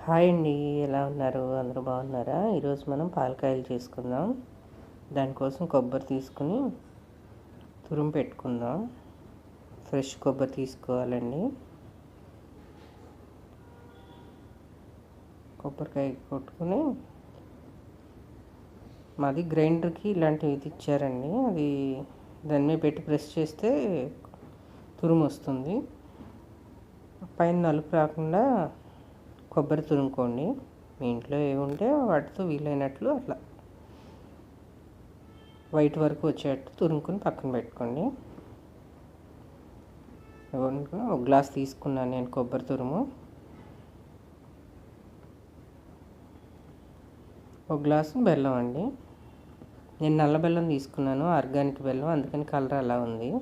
Hi అండి. ఎలా ఉన్నారు? అందరూ బాగున్నారా? ఈరోజు మనం పాలకాయలు చేసుకుందాం. దానికోసం కొబ్బరి తీసుకుని తురుము పెట్టుకుందాం. ఫ్రెష్ కొబ్బరి తీసుకోవాలండి. కొబ్బరికాయ కొట్టుకుని మాది గ్రైండర్కి ఇలాంటివి ఇచ్చారండి. అది దాని మీద పెట్టి ప్రెస్ చేస్తే తురుము వస్తుంది. పైన నలుపు రాకుండా కొబ్బరి తురుముకోండి. మీ ఇంట్లో ఏముంటే వాటితో వీలైనట్లు అట్లా వైట్ వరకు వచ్చేటట్టు తురుముకుని పక్కన పెట్టుకోండి. ఒక గ్లాస్ తీసుకున్నాను నేను కొబ్బరి తురుము. ఒక గ్లాసు బెల్లం అండి. నేను నల్ల బెల్లం తీసుకున్నాను, ఆర్గానిక్ బెల్లం, అందుకని కలర్ అలా ఉంది.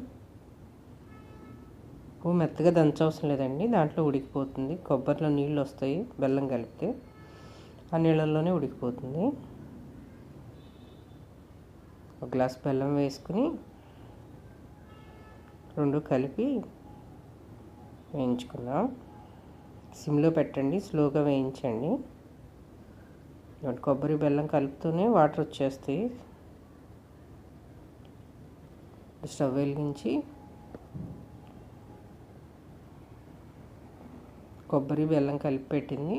మెత్తగా దంచవసరం లేదండి, దాంట్లో ఉడికిపోతుంది. కొబ్బరిలో నీళ్ళు వస్తాయి, బెల్లం కలిపితే ఆ నీళ్ళల్లోనే ఉడికిపోతుంది. ఒక గ్లాస్ బెల్లం వేసుకుని రెండు కలిపి వేయించుకుందాం. సిమ్లో పెట్టండి, స్లోగా వేయించండి. కొబ్బరి బెల్లం కలుపుతూనే వాటర్ వచ్చేస్తాయి. స్టవ్ వెలిగించి కొబ్బరి బెల్లం కలిపి పెట్టింది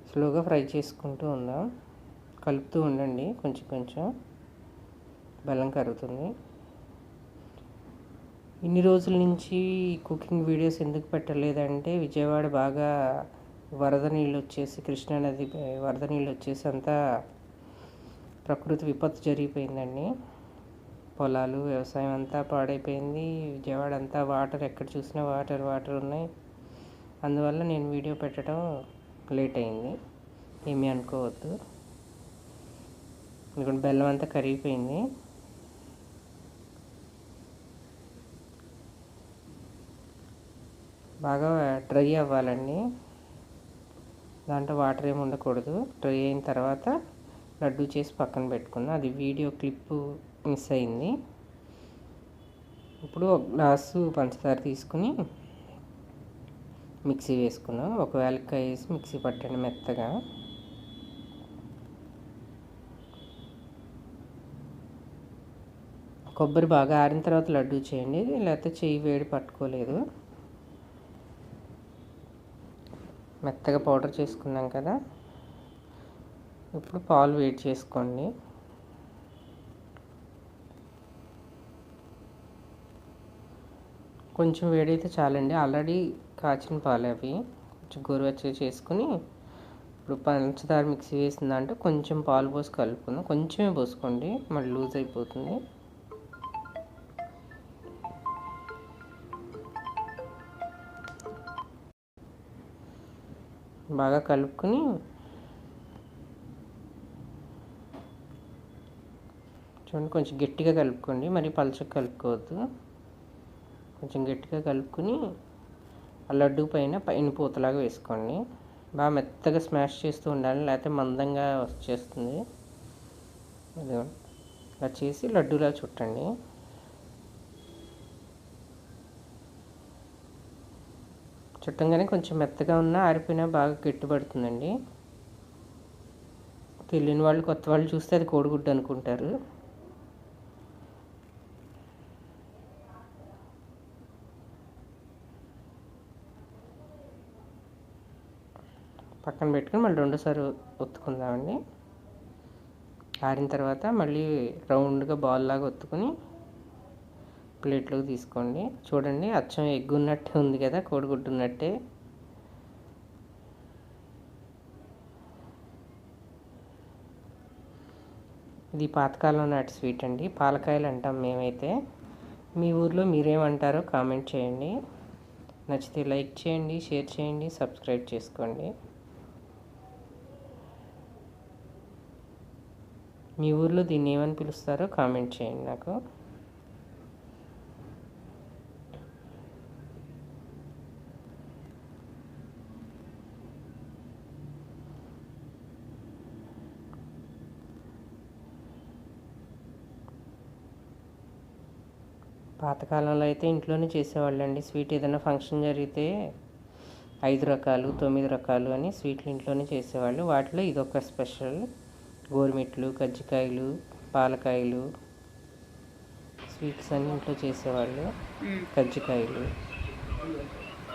స్లోగా ఫ్రై చేసుకుంటూ ఉందాం. కలుపుతూ ఉండండి, కొంచెం కొంచెం బెల్లం కరుగుతుంది. ఇన్ని రోజుల నుంచి కుకింగ్ వీడియోస్ ఎందుకు పెట్టలేదంటే, విజయవాడ బాగా వరద నీళ్ళు వచ్చేసి, కృష్ణానది వరద నీళ్ళు వచ్చేసి అంతా ప్రకృతి విపత్తు జరిగిపోయిందండి. పొలాలు, వ్యవసాయం అంతా పాడైపోయింది. విజయవాడ అంతా వాటర్, ఎక్కడ చూసినా వాటర్ ఉన్నాయి. అందువల్ల నేను వీడియో పెట్టడం లేట్ అయింది, ఏమీ అనుకోవద్దు. ఇక్కడ బెల్లం అంతా కరిగిపోయింది. బాగా డ్రై అవ్వాలండి, దాంట్లో వాటర్ ఏమి ఉండకూడదు. డ్రై అయిన తర్వాత లడ్డు చేసి పక్కన పెట్టుకుందాం. అది వీడియో క్లిప్ మిస్ అయింది. ఇప్పుడు ఒక గ్లాసు పంచదార తీసుకుని మిక్సీ వేసుకుందాం. ఒక యాలక్కాయ వేసి మిక్సీ పట్టండి మెత్తగా. కొబ్బరి బాగా ఆరిన తర్వాత లడ్డు చేయండి, లేకపోతే చెయ్యి వేడి పట్టుకోలేదు. మెత్తగా పౌడర్ చేసుకున్నాం కదా. ఇప్పుడు పాలు వేడి చేసుకోండి. కొంచెం వేడైతే చాలండి, ఆల్రెడీ కాచిన పాలు అవి. కొంచెం గోరువెచ్చగా చేసుకుని ఇప్పుడు పంచదార మిక్సీ వేసిన దాంట్లో కొంచెం పాలు పోసి కలుపుకుందాం. కొంచెమే పోసుకోండి, మళ్ళీ లూజ్ అయిపోతుంది. బాగా కలుపుకొని చూడండి, కొంచెం గట్టిగా కలుపుకోండి, మరి పలచగా కలుపుకోవద్దు. కొంచెం గట్టిగా కలుపుకొని ఆ లడ్డు పైన పూతలాగా వేసుకోండి. బాగా మెత్తగా స్మాష్ చేస్తూ ఉండాలి, లేకపోతే మందంగా వచ్చేస్తుంది. అలా చేసి లడ్డూలా చుట్టండి. చుట్టంగానే కొంచెం మెత్తగా ఉన్నా ఆరిపోయినా బాగా గట్టిపడుతుందండి. తెలియని వాళ్ళు, కొత్త వాళ్ళు చూస్తే అది కోడిగుడ్డు అనుకుంటారు. పక్కన పెట్టుకుని మళ్ళీ రెండోసారి ఒత్తుకుందామండి. ఆరిన తర్వాత మళ్ళీ రౌండ్గా బాల్ లాగా ఒత్తుకుని ప్లేట్లోకి తీసుకోండి. చూడండి, అచ్చం ఎగ్ ఉన్నట్టే ఉంది కదా, కోడిగుడ్డు ఉన్నట్టే. ఇది పాతకాలం నాటి స్వీట్ అండి, పాలకాయలు అంటాం మేమైతే. మీ ఊర్లో మీరేమంటారో కామెంట్ చేయండి. నచ్చితే లైక్ చేయండి, షేర్ చేయండి, సబ్స్క్రైబ్ చేసుకోండి. మీ ఊర్లో దీన్ని ఏమని పిలుస్తారో కామెంట్ చేయండి నాకు. పాతకాలంలో అయితే ఇంట్లోనే చేసేవాళ్ళండి స్వీట్. ఏదైనా ఫంక్షన్ జరిగితే 5 రకాలు 9 రకాలు అని స్వీట్లు ఇంట్లోనే చేసేవాళ్ళు. వాటిలో ఇదొక స్పెషల్. గోరుమిట్లు, కజ్జికాయలు, పాలకాయలు, స్వీట్స్ అన్నీ ఇంట్లో చేసేవాళ్ళు. కజ్జికాయలు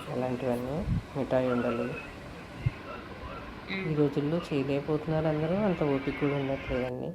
అలాంటివన్నీ, మిఠాయి ఉండలు. ఈ రోజుల్లో చేయలేకపోతున్నారు అందరూ, అంత ఓపిక కూడా ఉండట్లేదండి.